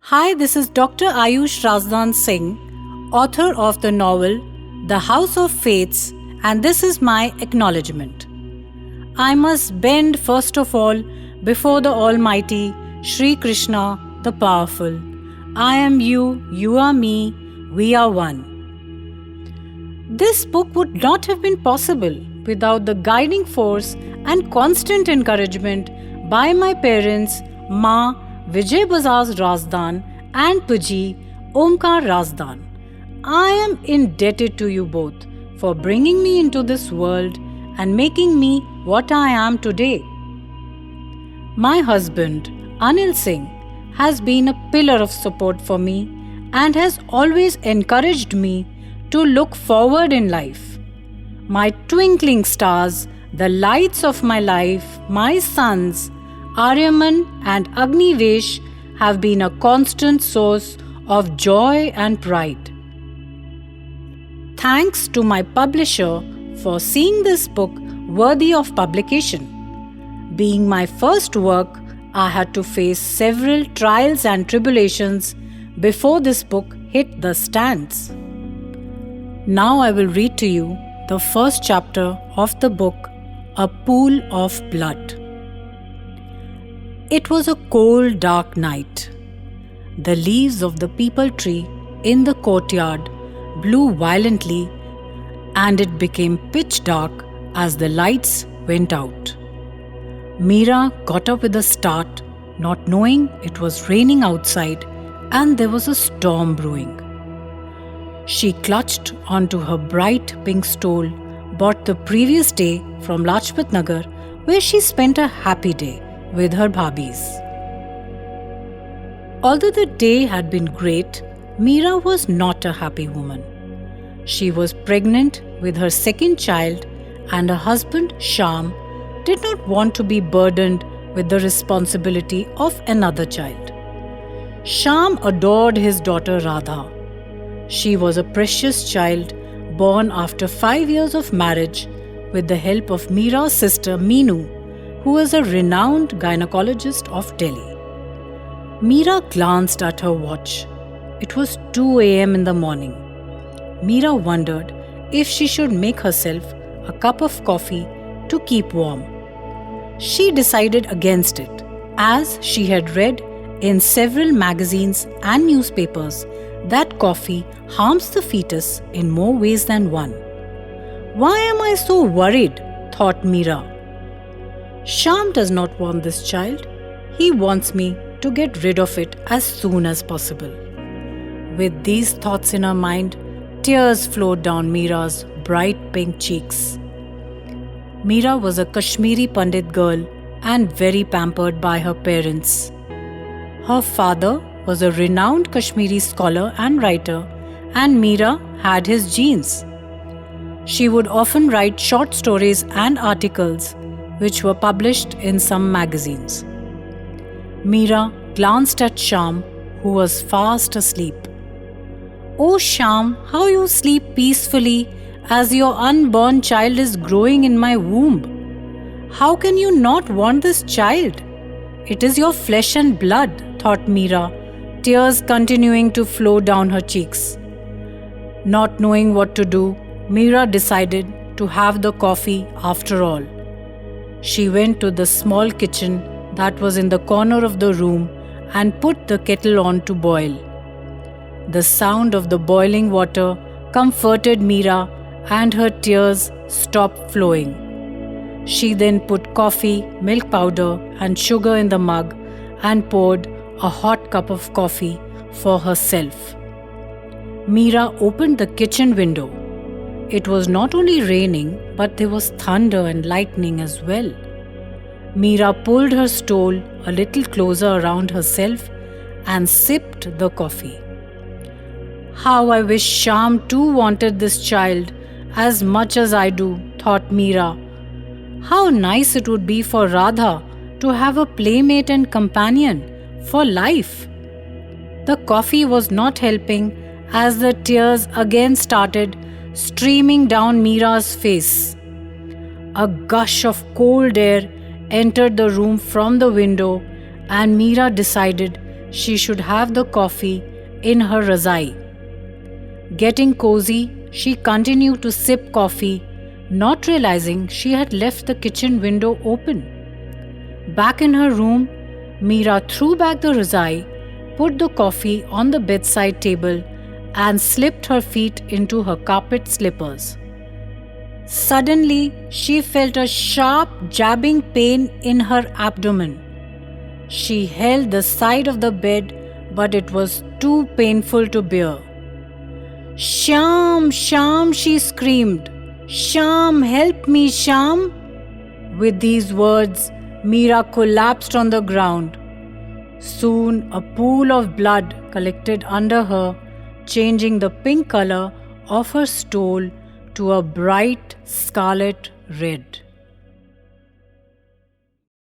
Hi, this is Dr. Ayush Razdan Singh, author of the novel The House of Fates, and this is my acknowledgement. I must bend first of all before the Almighty, Sri Krishna, the Powerful. I am you, you are me, we are one. This book would not have been possible without the guiding force and constant encouragement by my parents, Ma Vijay Bazaz Razdan and Puji Omkar Razdan. I am indebted to you both for bringing me into this world and making me what I am today. My husband, Anil Singh, has been a pillar of support for me and has always encouraged me to look forward in life. My twinkling stars, the lights of my life, my sons, Aryaman and Agnivesh, have been a constant source of joy and pride. Thanks to my publisher for seeing this book worthy of publication. Being my first work, I had to face several trials and tribulations before this book hit the stands. Now I will read to you the first chapter of the book, A Pool of Blood. It was a cold, dark night. The leaves of the peepal tree in the courtyard blew violently, and it became pitch dark as the lights went out. Meera got up with a start, not knowing it was raining outside and there was a storm brewing. She clutched onto her bright pink stole bought the previous day from Lajpat Nagar, where she spent a happy day with her bhabis. Although the day had been great, Meera was not a happy woman. She was pregnant with her second child, and her husband, Shyam, did not want to be burdened with the responsibility of another child. Shyam adored his daughter Radha. She was a precious child born after 5 years of marriage with the help of Meera's sister Meenu, who was a renowned gynecologist of Delhi. Meera glanced at her watch. It was 2 a.m. in the morning. Meera wondered if she should make herself a cup of coffee to keep warm. She decided against it, as she had read in several magazines and newspapers that coffee harms the fetus in more ways than one. Why am I so worried? Thought Meera. Shyam does not want this child. He wants me to get rid of it as soon as possible. With these thoughts in her mind, tears flowed down Meera's bright pink cheeks. Meera was a Kashmiri Pandit girl and very pampered by her parents. Her father was a renowned Kashmiri scholar and writer, and Meera had his genes. She would often write short stories and articles which were published in some magazines. Meera glanced at Shyam, who was fast asleep. "Oh Shyam, how you sleep peacefully as your unborn child is growing in my womb. How can you not want this child? It is your flesh and blood," thought Meera, tears continuing to flow down her cheeks. Not knowing what to do, Meera decided to have the coffee after all. She went to the small kitchen that was in the corner of the room and put the kettle on to boil. The sound of the boiling water comforted Meera, and her tears stopped flowing. She then put coffee, milk powder, and sugar in the mug and poured a hot cup of coffee for herself. Meera opened the kitchen window. It was not only raining, but there was thunder and lightning as well. Meera pulled her stole a little closer around herself and sipped the coffee. How I wish Shyam too wanted this child as much as I do, thought Meera. How nice it would be for Radha to have a playmate and companion for life. The coffee was not helping as the tears again started streaming down Meera's face. A gush of cold air entered the room from the window, and Meera decided she should have the coffee in her razai. Getting cozy, she continued to sip coffee, not realizing she had left the kitchen window open. Back in her room, Meera threw back the razai, put the coffee on the bedside table, and slipped her feet into her carpet slippers. Suddenly, she felt a sharp, jabbing pain in her abdomen. She held the side of the bed, but it was too painful to bear. "Shyam, Shyam," she screamed. "Shyam, help me, Shyam." With these words, Meera collapsed on the ground. Soon, a pool of blood collected under her, changing the pink color of her stole to a bright scarlet red.